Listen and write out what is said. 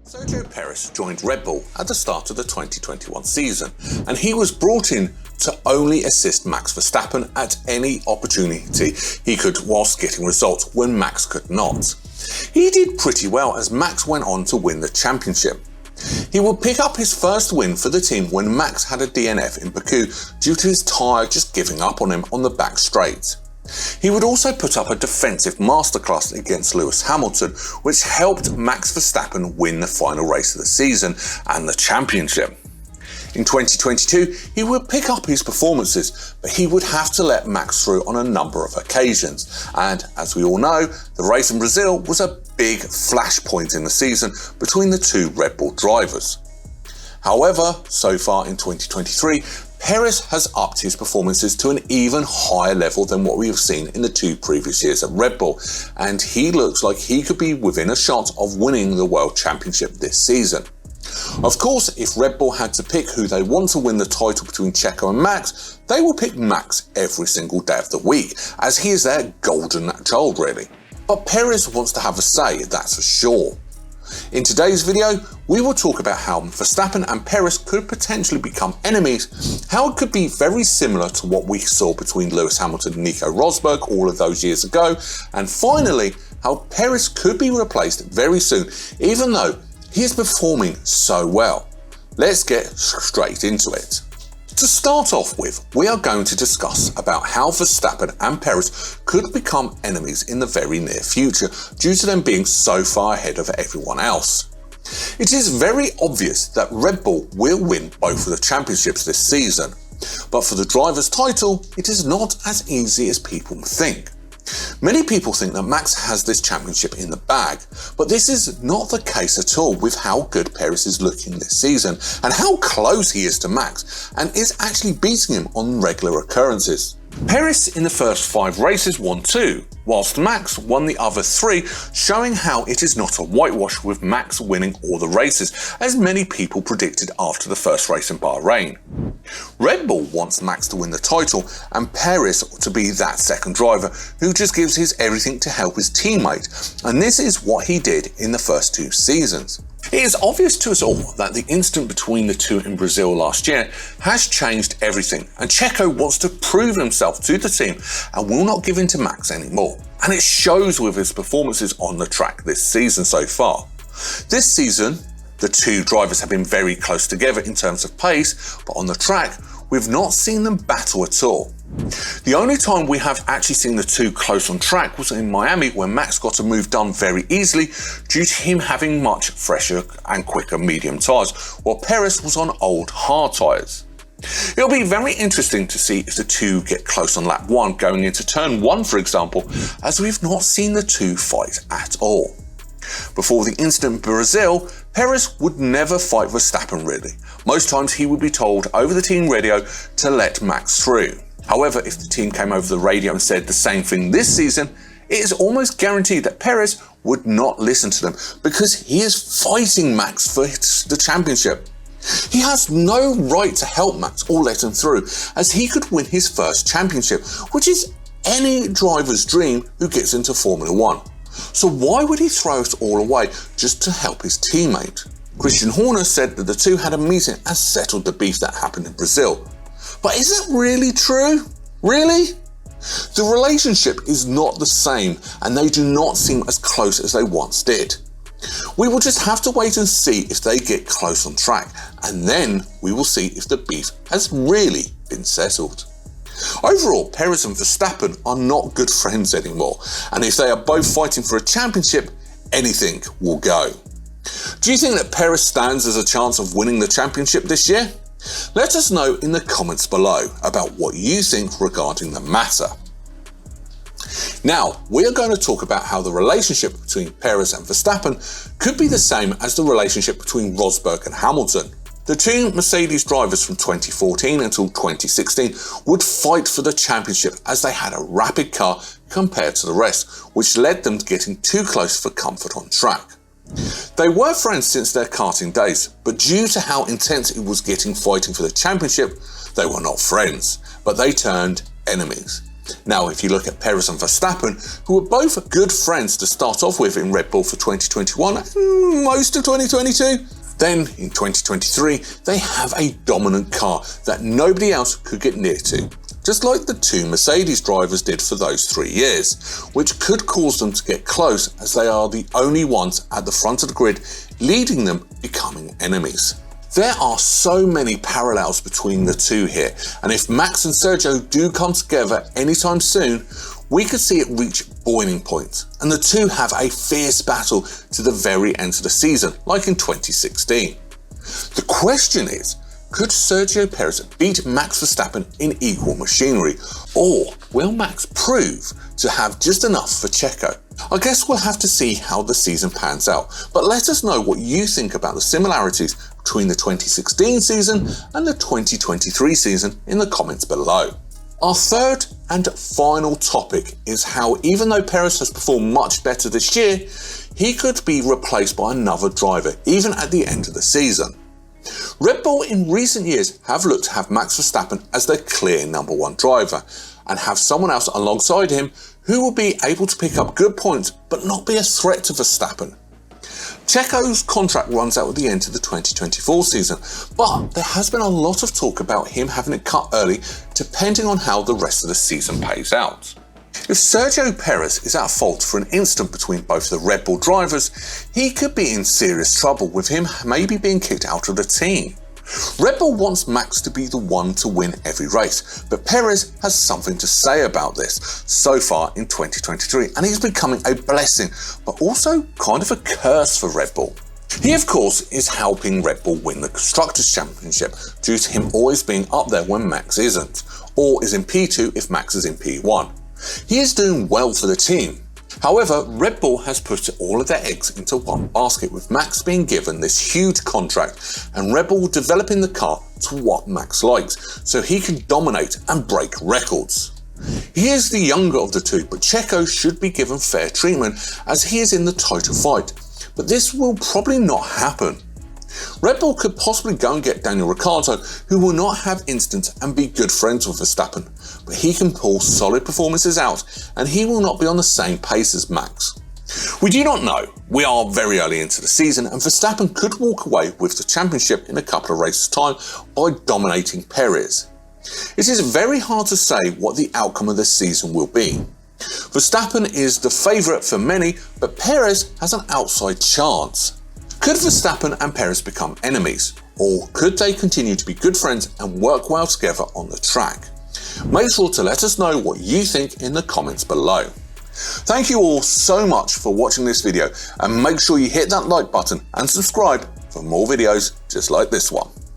Sergio Perez joined Red Bull at the start of the 2021 season, and he was brought in to only assist Max Verstappen at any opportunity he could whilst getting results when Max could not. He did pretty well as Max went on to win the championship. He would pick up his first win for the team when Max had a DNF in Baku due to his tyre just giving up on him on the back straight. He would also put up a defensive masterclass against Lewis Hamilton, which helped Max Verstappen win the final race of the season and the championship. In 2022, he would pick up his performances, but he would have to let Max through on a number of occasions. And as we all know, the race in Brazil was a big flashpoint in the season between the two Red Bull drivers. However, so far in 2023, Perez has upped his performances to an even higher level than what we have seen in the two previous years at Red Bull, and he looks like he could be within a shot of winning the World Championship this season. Of course, if Red Bull had to pick who they want to win the title between Checo and Max, they will pick Max every single day of the week, as he is their golden child really. But Perez wants to have a say, that's for sure. In today's video, we will talk about how Verstappen and Perez could potentially become enemies, how it could be very similar to what we saw between Lewis Hamilton and Nico Rosberg all of those years ago, and finally, how Perez could be replaced very soon, even though he is performing so well. Let's get straight into it. To start off with, we are going to discuss about how Verstappen and Perez could become enemies in the very near future due to them being so far ahead of everyone else. It is very obvious that Red Bull will win both of the championships this season, but for the driver's title, it is not as easy as people think. Many people think that Max has this championship in the bag, but this is not the case at all with how good Perez is looking this season and how close he is to Max and is actually beating him on regular occurrences. Perez in the first 5 races won 2, whilst Max won the other 3, showing how it is not a whitewash with Max winning all the races, as many people predicted after the first race in Bahrain. Red Bull wants Max to win the title and Perez to be that second driver who just gives his everything to help his teammate, and this is what he did in the first 2 seasons. It is obvious to us all that the incident between the two in Brazil last year has changed everything, and Checo wants to prove himself to the team and will not give in to Max anymore. And it shows with his performances on the track this season so far. This season, the two drivers have been very close together in terms of pace, but on the track, we've not seen them battle at all. The only time we have actually seen the two close on track was in Miami, where Max got a move done very easily due to him having much fresher and quicker medium tyres, while Perez was on old hard tyres. It'll be very interesting to see if the two get close on lap 1 going into turn 1, for example, as we've not seen the two fight at all. Before the incident in Brazil, Perez would never fight Verstappen really. Most times he would be told over the team radio to let Max through. However, if the team came over the radio and said the same thing this season, it is almost guaranteed that Perez would not listen to them because he is fighting Max for the championship. He has no right to help Max or let him through, as he could win his first championship, which is any driver's dream who gets into Formula 1. So why would he throw it all away just to help his teammate? Christian Horner said that the two had a meeting and settled the beef that happened in Brazil. But is that really true? Really? The relationship is not the same, and they do not seem as close as they once did. We will just have to wait and see if they get close on track, and then we will see if the beef has really been settled. Overall, Perez and Verstappen are not good friends anymore, and if they are both fighting for a championship, anything will go. Do you think that Perez stands as a chance of winning the championship this year? Let us know in the comments below about what you think regarding the matter. Now, we are going to talk about how the relationship between Perez and Verstappen could be the same as the relationship between Rosberg and Hamilton. The two Mercedes drivers from 2014 until 2016 would fight for the championship as they had a rapid car compared to the rest, which led them to getting too close for comfort on track. They were friends since their karting days, but due to how intense it was getting fighting for the championship, they were not friends, but they turned enemies. Now, if you look at Perez and Verstappen, who were both good friends to start off with in Red Bull for 2021 and most of 2022, then in 2023, they have a dominant car that nobody else could get near to, just like the two Mercedes drivers did for those 3 years, which could cause them to get close as they are the only ones at the front of the grid, leading them becoming enemies. There are so many parallels between the two here, and if Max and Sergio do come together anytime soon, we could see it reach boiling point, and the two have a fierce battle to the very end of the season, like in 2016. The question is, could Sergio Perez beat Max Verstappen in equal machinery, or will Max prove to have just enough for Checo? I guess we'll have to see how the season pans out, but let us know what you think about the similarities between the 2016 season and the 2023 season in the comments below. Our third and final topic is how, even though Perez has performed much better this year, he could be replaced by another driver even at the end of the season. Red Bull in recent years have looked to have Max Verstappen as their clear #1 driver and have someone else alongside him who will be able to pick up good points but not be a threat to Verstappen. Checo's contract runs out at the end of the 2024 season, but there has been a lot of talk about him having it cut early depending on how the rest of the season pays out. If Sergio Perez is at fault for an incident between both the Red Bull drivers, he could be in serious trouble, with him maybe being kicked out of the team. Red Bull wants Max to be the one to win every race, but Perez has something to say about this so far in 2023, and he's becoming a blessing, but also kind of a curse for Red Bull. He, of course, is helping Red Bull win the Constructors' Championship due to him always being up there when Max isn't, or is in P2 if Max is in P1. He is doing well for the team. However, Red Bull has put all of their eggs into one basket, with Max being given this huge contract and Red Bull developing the car to what Max likes so he can dominate and break records. He is the younger of the two, but Checo should be given fair treatment as he is in the title fight, but this will probably not happen. Red Bull could possibly go and get Daniel Ricciardo, who will not have incidents and be good friends with Verstappen, but he can pull solid performances out and he will not be on the same pace as Max. We do not know. We are very early into the season and Verstappen could walk away with the championship in a couple of races' time by dominating Perez. It is very hard to say what the outcome of this season will be. Verstappen is the favourite for many, but Perez has an outside chance. Could Verstappen and Perez become enemies, or could they continue to be good friends and work well together on the track? Make sure to let us know what you think in the comments below. Thank you all so much for watching this video, and make sure you hit that like button and subscribe for more videos just like this one.